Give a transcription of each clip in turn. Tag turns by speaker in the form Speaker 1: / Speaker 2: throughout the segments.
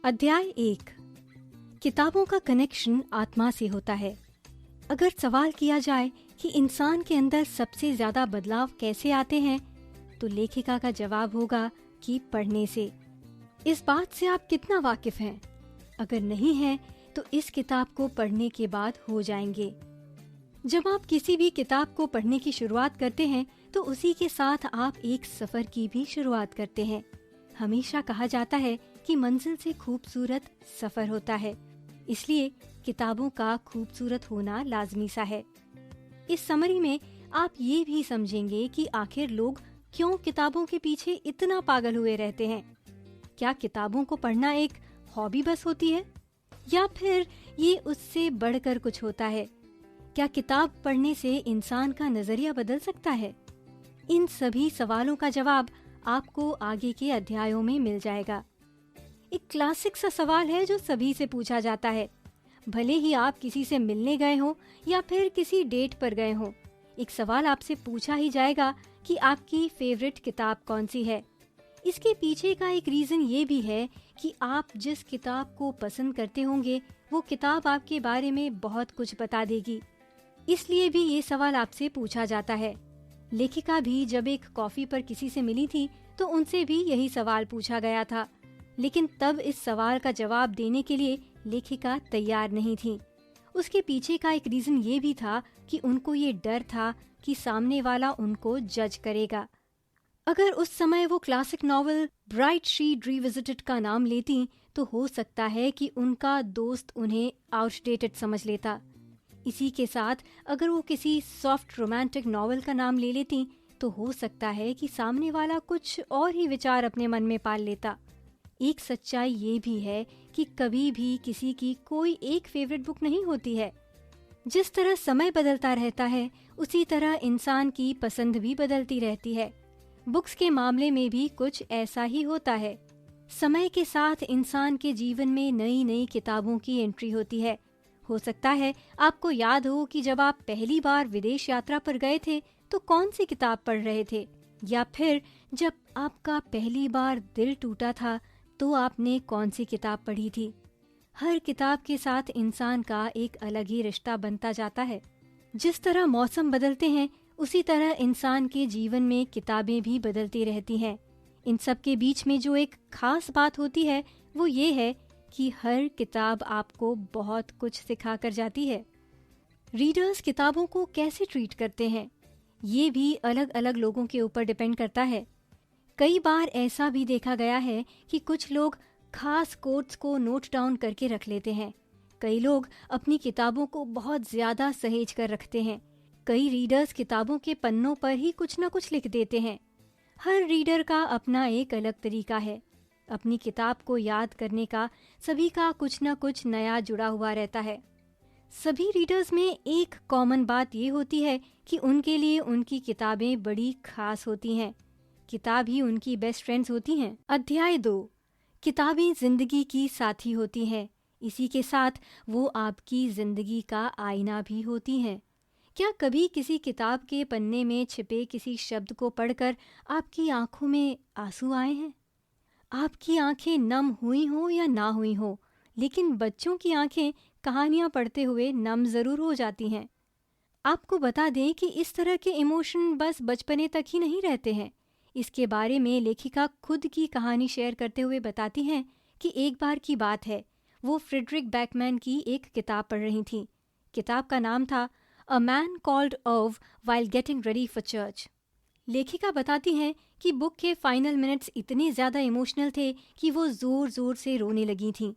Speaker 1: अध्याय 1। किताबों का कनेक्शन आत्मा से होता है। अगर सवाल किया जाए कि इंसान के अंदर सबसे ज्यादा बदलाव कैसे आते हैं, तो लेखिका का जवाब होगा कि पढ़ने से। इस बात से आप कितना वाकिफ हैं? अगर नहीं हैं, तो इस किताब को पढ़ने के बाद हो जाएंगे। जब आप किसी भी किताब को पढ़ने की शुरुआत करते हैं, तो उसी के साथ आप एक सफर की भी शुरुआत करते हैं। हमेशा कहा जाता है कि मंजिल से खूबसूरत सफर होता है, इसलिए किताबों का खूबसूरत होना लाजमी सा है। इस समरी में आप ये भी समझेंगे कि आखिर लोग क्यों किताबों के पीछे इतना पागल हुए रहते हैं। क्या किताबों को पढ़ना एक हॉबी बस होती है, या फिर ये उससे बढ़कर कुछ होता है? क्या किताब पढ़ने से इंसान का नजरिया बदल सकता है? इन सभी सवालों का जवाब आपको आगे के अध्यायों में मिल जाएगा। एक क्लासिक सा सवाल है जो सभी से पूछा जाता है, भले ही आप किसी से मिलने गए हो या फिर किसी डेट पर गए हो। एक सवाल आपसे पूछा ही जाएगा कि आपकी फेवरेट किताब कौन सी है। इसके पीछे का एक रीजन ये भी है कि आप जिस किताब को पसंद करते होंगे, वो किताब आपके बारे में बहुत कुछ बता देगी। इसलिए भी ये सवाल आपसे पूछा जाता है। लेखिका भी जब एक कॉफी पर किसी से मिली थी, तो उनसे भी यही सवाल पूछा गया था, लेकिन तब इस सवाल का जवाब देने के लिए लेखिका तैयार नहीं थी। उसके पीछे का एक रीजन ये भी था कि उनको ये डर था कि सामने वाला उनको जज करेगा। अगर उस समय वो classic novel bright sheet revisited का नाम लेती, तो हो सकता है कि उनका दोस्त उन्हें आउटडेटेड समझ लेता। इसी के साथ अगर वो किसी सॉफ्ट रोमांटिक नॉवेल का नाम ले लेती, तो हो सकता है कि सामने वाला कुछ और ही विचार अपने मन में पाल लेता। एक सच्चाई ये भी है कि कभी भी किसी की कोई एक फेवरेट बुक नहीं होती है। जिस तरह समय बदलता रहता है, उसी तरह इंसान की पसंद भी बदलती रहती है। बुक्स के मामले में भी कुछ ऐसा ही होता है। समय के साथ इंसान के जीवन में नई नई किताबों की एंट्री होती है। हो सकता है आपको याद हो कि जब आप पहली बार विदेश यात्रा पर गए थे, तो कौन सी किताब पढ़ रहे थे, या फिर जब आपका पहली बार दिल टूटा था, तो आपने कौन सी किताब पढ़ी थी। हर किताब के साथ इंसान का एक अलग ही रिश्ता बनता जाता है। जिस तरह मौसम बदलते हैं, उसी तरह इंसान के जीवन में किताबें भी बदलती रहती हैं। इन सब के बीच में जो एक खास बात होती है, वो ये है कि हर किताब आपको बहुत कुछ सिखा कर जाती है। रीडर्स किताबों को कैसे ट्रीट करते हैं, ये भी अलग अलग लोगों के ऊपर डिपेंड करता है। कई बार ऐसा भी देखा गया है कि कुछ लोग खास कोट्स को नोट डाउन करके रख लेते हैं। कई लोग अपनी किताबों को बहुत ज्यादा सहेज कर रखते हैं। कई रीडर्स किताबों के पन्नों पर ही कुछ न कुछ लिख देते हैं। हर रीडर का अपना एक अलग तरीका है। अपनी किताब को याद करने का सभी का कुछ न कुछ नया जुड़ा हुआ रहता है। सभी रीडर्स में एक कॉमन बात ये होती है कि उनके लिए उनकी किताबें बड़ी खास होती हैं। किताब ही उनकी बेस्ट फ्रेंड्स होती हैं। अध्याय 2। किताबें जिंदगी की साथी होती हैं। इसी के साथ वो आपकी जिंदगी का आईना भी होती हैं। क्या कभी किसी किताब के पन्ने में छिपे किसी शब्द को पढ़कर आपकी आंखों में आंसू आए हैं? आपकी आंखें नम हुई हो या ना हुई हो, लेकिन बच्चों की आंखें कहानियां पढ़ते हुए नम जरूर हो जाती हैं। आपको बता दें कि इस तरह के इमोशन बस बचपने तक ही नहीं रहते हैं। इसके बारे में लेखिका खुद की कहानी शेयर करते हुए बताती हैं कि एक बार की बात है, वो फ्रेडरिक बैकमैन की एक किताब पढ़ रही थी। किताब का नाम था अ मैन कॉल्ड ओव while getting ready for church. लेखिका बताती हैं कि बुक के फाइनल मिनट्स इतने ज्यादा इमोशनल थे कि वो जोर जोर से रोने लगी थीं।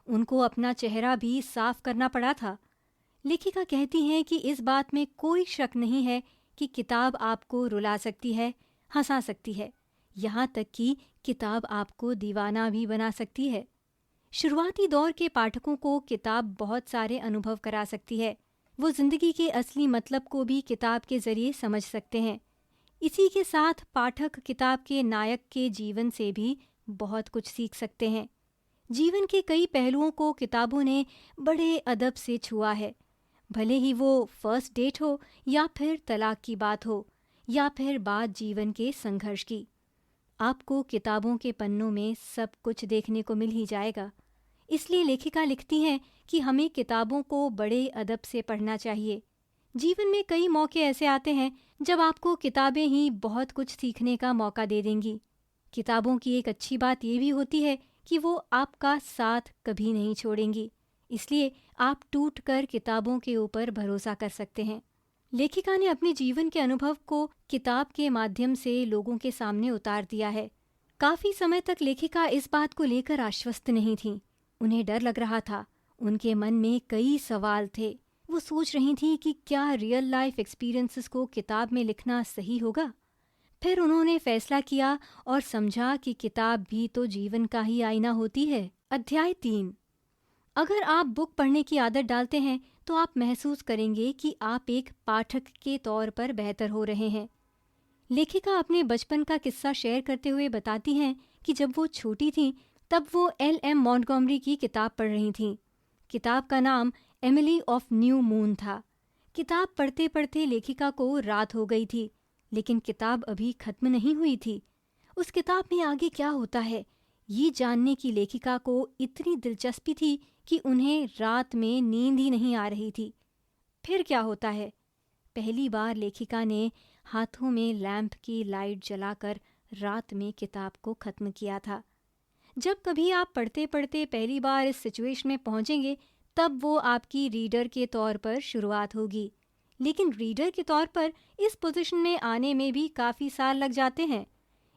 Speaker 1: उनको अपना चेहरा भी साफ करना पड़ा था। लेखिका कहती हैं कि इस बात में कोई शक नहीं है कि किताब आपको रुला सकती है, हंसा सकती है, यहाँ तक कि किताब आपको दीवाना भी बना सकती है। शुरुआती दौर के पाठकों को किताब बहुत सारे अनुभव करा सकती है। वो जिंदगी के असली मतलब को भी किताब के जरिए समझ सकते हैं। इसी के साथ पाठक किताब के नायक के जीवन से भी बहुत कुछ सीख सकते हैं। जीवन के कई पहलुओं को किताबों ने बड़े अदब से छुआ है। भले ही वो फर्स्ट डेट हो, या फिर तलाक की बात हो, या फिर बाद जीवन के संघर्ष की। आपको किताबों के पन्नों में सब कुछ देखने को मिल ही जाएगा। इसलिए लेखिका लिखती हैं कि हमें किताबों को बड़े अदब से पढ़ना चाहिए। जीवन में कई मौके ऐसे आते हैं जब आपको किताबें ही बहुत कुछ सीखने का मौका दे देंगी। किताबों की एक अच्छी बात ये भी होती है कि वो आपका साथ कभी नहीं छोड़ेंगी, इसलिए आप टूट कर किताबों के ऊपर भरोसा कर सकते हैं। लेखिका ने अपने जीवन के अनुभव को किताब के माध्यम से लोगों के सामने उतार दिया है। काफी समय तक लेखिका इस बात को लेकर आश्वस्त नहीं थीं। उन्हें डर लग रहा था, उनके मन में कई सवाल थे। वो सोच रही थी कि क्या रियल लाइफ एक्सपीरियंसेस को किताब में लिखना सही होगा। फिर उन्होंने फैसला किया और समझा कि किताब भी तो जीवन का ही आईना होती है। अध्याय 3। अगर आप बुक पढ़ने की आदत डालते हैं तो आप महसूस करेंगे कि आप एक पाठक के तौर पर बेहतर हो रहे हैं। लेखिका अपने बचपन का किस्सा शेयर करते हुए बताती हैं कि जब वो छोटी थीं तब वो L.M. मॉन्टगोमरी की किताब पढ़ रही थीं। किताब का नाम एमिली ऑफ न्यू मून था। किताब पढ़ते पढ़ते लेखिका को रात हो गई थी, लेकिन किताब अभी खत्म नहीं हुई थी। उस किताब में आगे क्या होता है ये जानने की लेखिका को इतनी दिलचस्पी थी कि उन्हें रात में नींद ही नहीं आ रही थी। फिर क्या होता है? पहली बार लेखिका ने हाथों में लैंप की लाइट जलाकर रात में किताब को खत्म किया था। जब कभी आप पढ़ते पढ़ते पहली बार इस सिचुएशन में पहुंचेंगे तब वो आपकी रीडर के तौर पर शुरुआत होगी। लेकिन रीडर के तौर पर इस पोजीशन में आने में भी काफ़ी साल लग जाते हैं।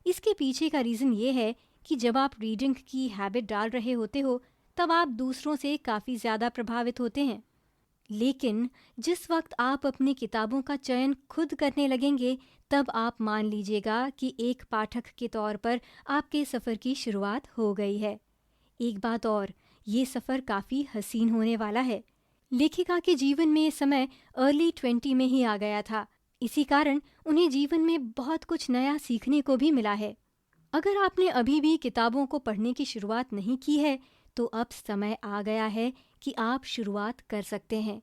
Speaker 1: इसके पीछे का रीज़न ये है कि जब आप रीडिंग की हैबिट डाल रहे होते हो तब आप दूसरों से काफ़ी ज़्यादा प्रभावित होते हैं। लेकिन जिस वक्त आप अपनी किताबों का चयन खुद करने लगेंगे तब आप मान लीजिएगा कि एक पाठक के तौर पर आपके सफ़र की शुरुआत हो गई है। एक बात और, ये सफ़र काफ़ी हसीन होने वाला है। लेखिका के जीवन में ये समय अर्ली 20 में ही आ गया था। इसी कारण उन्हें जीवन में बहुत कुछ नया सीखने को भी मिला है। अगर आपने अभी भी किताबों को पढ़ने की शुरुआत नहीं की है तो अब समय आ गया है कि आप शुरुआत कर सकते हैं।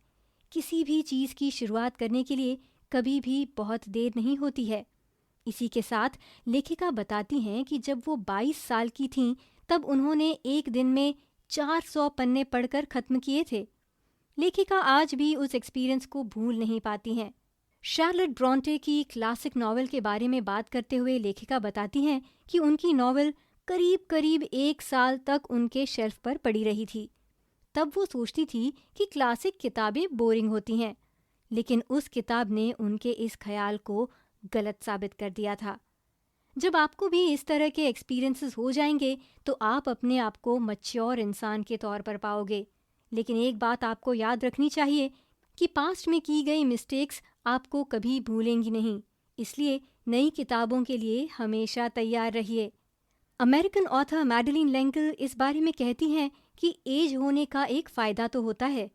Speaker 1: किसी भी चीज़ की शुरुआत करने के लिए कभी भी बहुत देर नहीं होती है। इसी के साथ लेखिका बताती हैं कि जब वो 22 साल की थीं तब उन्होंने एक दिन में 400 पन्ने पढ़कर ख़त्म किए थे। लेखिका आज भी उस एक्सपीरियंस को भूल नहीं पाती हैं। शार्लेट ब्रॉन्टे की क्लासिक नॉवेल के बारे में बात करते हुए लेखिका बताती हैं कि उनकी नॉवेल करीब करीब 1 साल तक उनके शेल्फ पर पड़ी रही थी। तब वो सोचती थी कि क्लासिक किताबें बोरिंग होती हैं, लेकिन उस किताब ने उनके इस ख्याल को गलत साबित कर दिया था। जब आपको भी इस तरह के एक्सपीरियंसेस हो जाएंगे तो आप अपने आप को मैच्योर इंसान के तौर पर पाओगे। लेकिन एक बात आपको याद रखनी चाहिए कि पास्ट में की गई मिस्टेक्स आपको कभी भूलेंगी नहीं, इसलिए नई किताबों के लिए हमेशा तैयार रहिए। अमेरिकन ऑथर मैडलिन लेंगल इस बारे में कहती हैं कि एज होने का एक फ़ायदा तो होता है।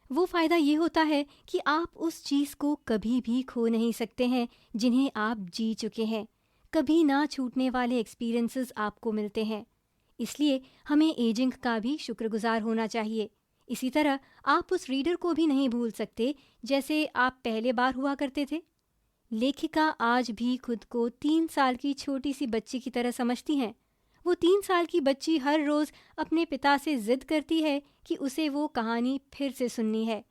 Speaker 1: वो फ़ायदा ये होता है कि आप उस चीज़ को कभी भी खो नहीं सकते हैं जिन्हें आप जी चुके हैं। कभी ना छूटने वाले एक्सपीरियंसेस आपको मिलते हैं। इसलिए हमें एजिंग का भी शुक्रगुजार होना चाहिए। इसी तरह आप उस रीडर को भी नहीं भूल सकते जैसे आप पहले बार हुआ करते थे। लेखिका आज भी खुद को 3 साल की छोटी सी बच्ची की तरह समझती हैं। वो 3 साल की बच्ची हर रोज़ अपने पिता से जिद करती है कि उसे वो कहानी फिर से सुननी है।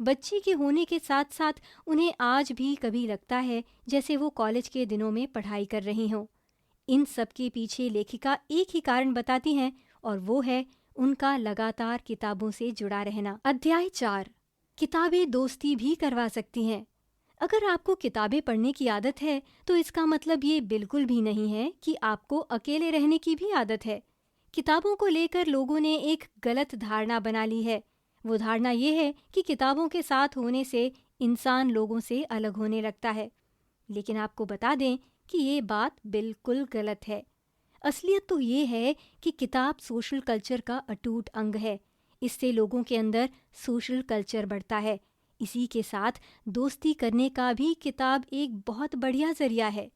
Speaker 1: बच्ची के होने के साथ साथ उन्हें आज भी कभी लगता है जैसे वो कॉलेज के दिनों में पढ़ाई कर रही हों। इन सब के पीछे लेखिका एक ही कारण बताती हैं और वो है उनका लगातार किताबों से जुड़ा रहना। अध्याय 4। किताबें दोस्ती भी करवा सकती हैं। अगर आपको किताबें पढ़ने की आदत है तो इसका मतलब ये बिल्कुल भी नहीं है कि आपको अकेले रहने की भी आदत है। किताबों को लेकर लोगों ने एक गलत धारणा बना ली है। वो धारणा ये है कि किताबों के साथ होने से इंसान लोगों से अलग होने लगता है। लेकिन आपको बता दें कि ये बात बिल्कुल गलत है। असलियत तो ये है कि किताब सोशल कल्चर का अटूट अंग है। इससे लोगों के अंदर सोशल कल्चर बढ़ता है। इसी के साथ दोस्ती करने का भी किताब एक बहुत बढ़िया जरिया है।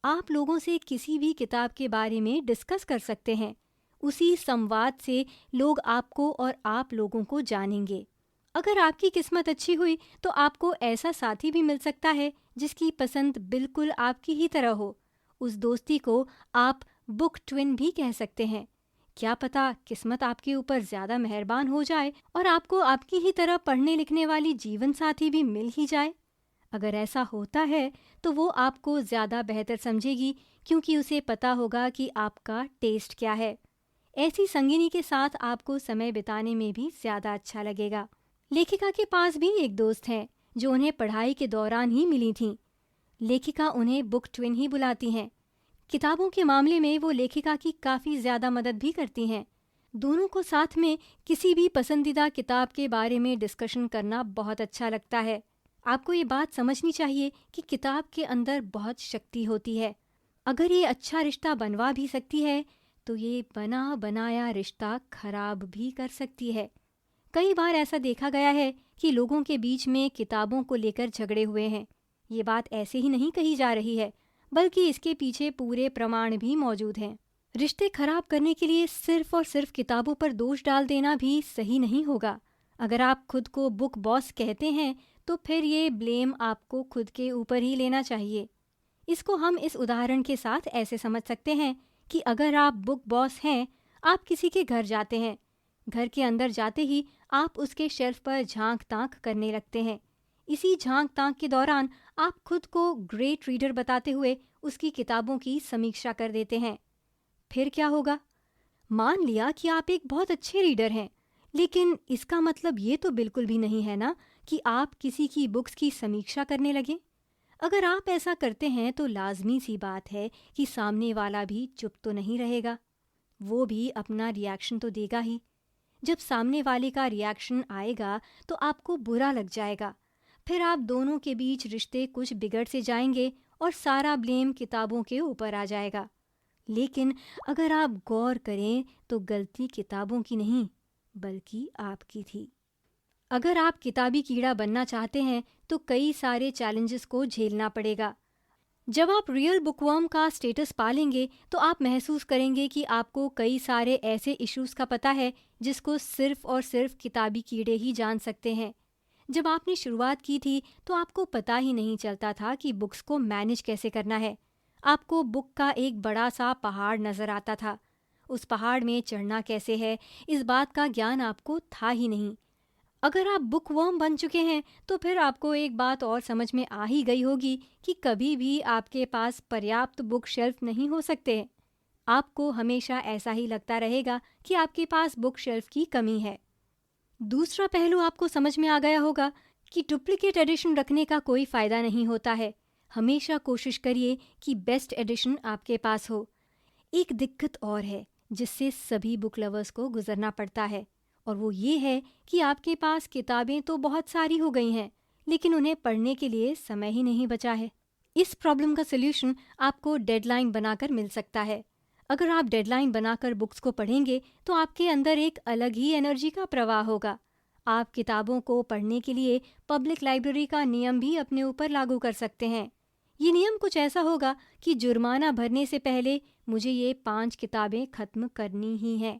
Speaker 1: आप लोगों से किसी भी किताब के बारे में डिस्कस कर सकते हैं। उसी संवाद से लोग आपको और आप लोगों को जानेंगे। अगर आपकी किस्मत अच्छी हुई तो आपको ऐसा साथी भी मिल सकता है जिसकी पसंद बिल्कुल आपकी ही तरह हो। उस दोस्ती को आप बुक ट्विन भी कह सकते हैं, क्या पता किस्मत आपके ऊपर ज्यादा मेहरबान हो जाए और आपको आपकी ही तरह पढ़ने लिखने वाली जीवन साथी भी मिल ही जाए। अगर ऐसा होता है तो वो आपको ज्यादा बेहतर समझेगी, क्योंकि उसे पता होगा कि आपका टेस्ट क्या है। ऐसी संगिनी के साथ आपको समय बिताने में भी ज्यादा अच्छा लगेगा। लेखिका के पास भी एक दोस्त है जो उन्हें पढ़ाई के दौरान ही मिली थी। लेखिका उन्हें बुक ट्विन ही बुलाती हैं। किताबों के मामले में वो लेखिका की काफ़ी ज़्यादा मदद भी करती हैं। दोनों को साथ में किसी भी पसंदीदा किताब के बारे में डिस्कशन करना बहुत अच्छा लगता है। आपको ये बात समझनी चाहिए कि किताब के अंदर बहुत शक्ति होती है। अगर ये अच्छा रिश्ता बनवा भी सकती है तो ये बना बनाया रिश्ता खराब भी कर सकती है। कई बार ऐसा देखा गया है कि लोगों के बीच में किताबों को लेकर झगड़े हुए हैं। ये बात ऐसे ही नहीं कही जा रही है, बल्कि इसके पीछे पूरे प्रमाण भी मौजूद हैं। रिश्ते खराब करने के लिए सिर्फ और सिर्फ किताबों पर दोष डाल देना भी सही नहीं होगा। अगर आप खुद को बुक बॉस कहते हैं तो फिर ये ब्लेम आपको खुद के ऊपर ही लेना चाहिए। इसको हम इस उदाहरण के साथ ऐसे समझ सकते हैं कि अगर आप बुक बॉस हैं, आप किसी के घर जाते हैं। घर के अंदर जाते ही आप उसके शेल्फ पर झांक ताक करने लगते हैं। इसी झांक ताक के दौरान आप खुद को ग्रेट रीडर बताते हुए उसकी किताबों की समीक्षा कर देते हैं। फिर क्या होगा? मान लिया कि आप एक बहुत अच्छे रीडर हैं, लेकिन इसका मतलब ये तो बिल्कुल भी नहीं है ना कि आप किसी की बुक्स की समीक्षा करने लगें। अगर आप ऐसा करते हैं तो लाजमी सी बात है कि सामने वाला भी चुप तो नहीं रहेगा। वो भी अपना रिएक्शन तो देगा ही। जब सामने वाले का रिएक्शन आएगा तो आपको बुरा लग जाएगा। फिर आप दोनों के बीच रिश्ते कुछ बिगड़ से जाएंगे और सारा ब्लेम किताबों के ऊपर आ जाएगा। लेकिन अगर आप गौर करें तो गलती किताबों की नहीं, बल्कि आपकी थी। अगर आप किताबी कीड़ा बनना चाहते हैं तो कई सारे चैलेंजेस को झेलना पड़ेगा। जब आप रियल बुकवर्म का स्टेटस पा लेंगे तो आप महसूस करेंगे कि आपको कई सारे ऐसे इश्यूज का पता है जिसको सिर्फ और सिर्फ किताबी कीड़े ही जान सकते हैं। जब आपने शुरुआत की थी तो आपको पता ही नहीं चलता था कि बुक्स को मैनेज कैसे करना है। आपको बुक का एक बड़ा सा पहाड़ नज़र आता था। उस पहाड़ में चढ़ना कैसे है, इस बात का ज्ञान आपको था ही नहीं। अगर आप बुकवर्म बन चुके हैं तो फिर आपको एक बात और समझ में आ ही गई होगी कि कभी भी आपके पास पर्याप्त बुक शेल्फ नहीं हो सकते। आपको हमेशा ऐसा ही लगता रहेगा कि आपके पास बुक शेल्फ की कमी है। दूसरा पहलू आपको समझ में आ गया होगा कि डुप्लीकेट एडिशन रखने का कोई फ़ायदा नहीं होता है। हमेशा कोशिश करिए कि बेस्ट एडिशन आपके पास हो। एक दिक्कत और है जिससे सभी बुक लवर्स को गुजरना पड़ता है, और वो ये है कि आपके पास किताबें तो बहुत सारी हो गई हैं, लेकिन उन्हें पढ़ने के लिए समय ही नहीं बचा है। इस प्रॉब्लम का सलूशन आपको डेडलाइन बनाकर मिल सकता है। अगर आप डेडलाइन बनाकर बुक्स को पढ़ेंगे तो आपके अंदर एक अलग ही एनर्जी का प्रवाह होगा। आप किताबों को पढ़ने के लिए पब्लिक लाइब्रेरी का नियम भी अपने ऊपर लागू कर सकते हैं। ये नियम कुछ ऐसा होगा कि जुर्माना भरने से पहले मुझे ये 5 किताबें खत्म करनी ही हैं।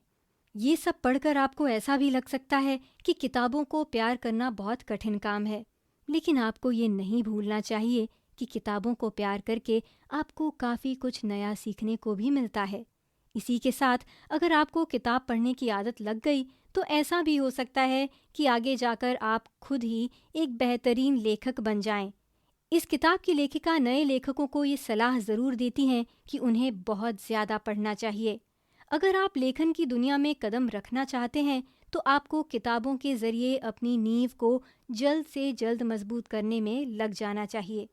Speaker 1: ये सब पढ़कर आपको ऐसा भी लग सकता है कि किताबों को प्यार करना बहुत कठिन काम है, लेकिन आपको ये नहीं भूलना चाहिए कि किताबों को प्यार करके आपको काफ़ी कुछ नया सीखने को भी मिलता है। इसी के साथ अगर आपको किताब पढ़ने की आदत लग गई तो ऐसा भी हो सकता है कि आगे जाकर आप खुद ही एक बेहतरीन लेखक बन जाएं। इस किताब की लेखिका नए लेखकों को ये सलाह ज़रूर देती हैं कि उन्हें बहुत ज़्यादा पढ़ना चाहिए। अगर आप लेखन की दुनिया में कदम रखना चाहते हैं तो आपको किताबों के ज़रिए अपनी नींव को जल्द से जल्द मजबूत करने में लग जाना चाहिए।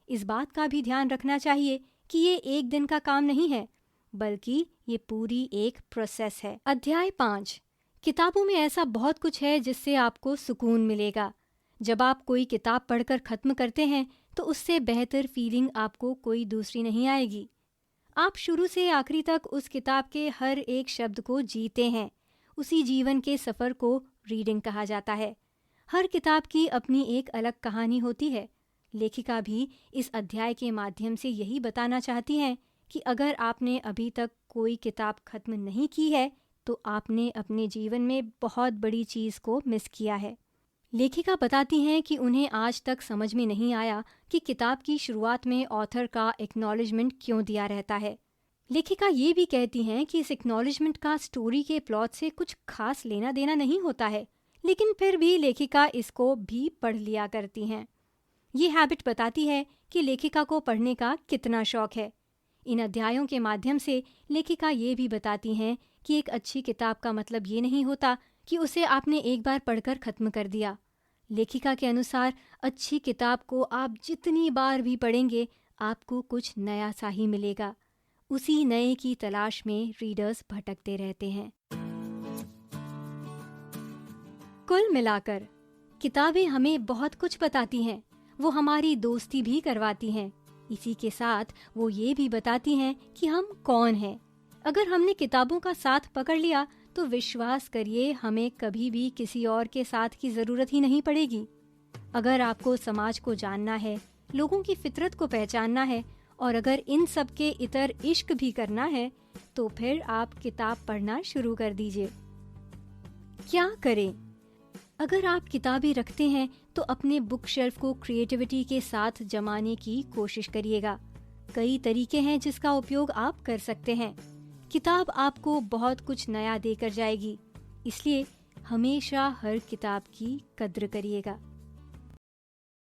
Speaker 1: इस बात का भी ध्यान रखना चाहिए कि ये एक दिन का काम नहीं है, बल्कि ये पूरी एक प्रोसेस है। अध्याय 5। किताबों में ऐसा बहुत कुछ है जिससे आपको सुकून मिलेगा। जब आप कोई किताब पढ़कर ख़त्म करते हैं तो उससे बेहतर फीलिंग आपको कोई दूसरी नहीं आएगी। आप शुरू से आखिरी तक उस किताब के हर एक शब्द को जीते हैं। उसी जीवन के सफ़र को रीडिंग कहा जाता है। हर किताब की अपनी एक अलग कहानी होती है। लेखिका भी इस अध्याय के माध्यम से यही बताना चाहती हैं कि अगर आपने अभी तक कोई किताब खत्म नहीं की है तो आपने अपने जीवन में बहुत बड़ी चीज़ को मिस किया है। लेखिका बताती हैं कि उन्हें आज तक समझ में नहीं आया कि किताब की शुरुआत में ऑथर का एक्नॉलेजमेंट क्यों दिया रहता है। लेखिका ये भी कहती हैं कि इस एक्नॉलेजमेंट का स्टोरी के प्लॉट से कुछ खास लेना देना नहीं होता है, लेकिन फिर भी लेखिका इसको भी पढ़ लिया करती हैं। ये हैबिट बताती है कि लेखिका को पढ़ने का कितना शौक है। इन अध्यायों के माध्यम से लेखिका ये भी बताती हैं कि एक अच्छी किताब का मतलब ये नहीं होता कि उसे आपने एक बार पढ़कर खत्म कर दिया। लेखिका के अनुसार अच्छी किताब को आप जितनी बार भी पढ़ेंगे, आपको कुछ नया सा ही मिलेगा। उसी नए की तलाश में रीडर्स भटकते रहते हैं। कुल मिलाकर किताबें हमें बहुत कुछ बताती हैं। वो हमारी दोस्ती भी करवाती हैं। इसी के साथ वो ये भी बताती हैं कि हम कौन हैं। अगर हमने किताबों का साथ पकड़ लिया तो विश्वास करिए, हमें कभी भी किसी और के साथ की जरूरत ही नहीं पड़ेगी। अगर आपको समाज को जानना है, लोगों की फितरत को पहचानना है और अगर इन सब के इतर इश्क भी करना है, तो फिर आप किताब पढ़ना शुरू कर दीजिए। क्या करें? अगर आप किताबें रखते हैं तो अपने बुक शेल्फ को क्रिएटिविटी के साथ जमाने की कोशिश करिएगा। कई तरीके हैं जिसका उपयोग आप कर सकते हैं। किताब आपको बहुत कुछ नया देकर जाएगी, इसलिए हमेशा हर किताब की कद्र करिएगा।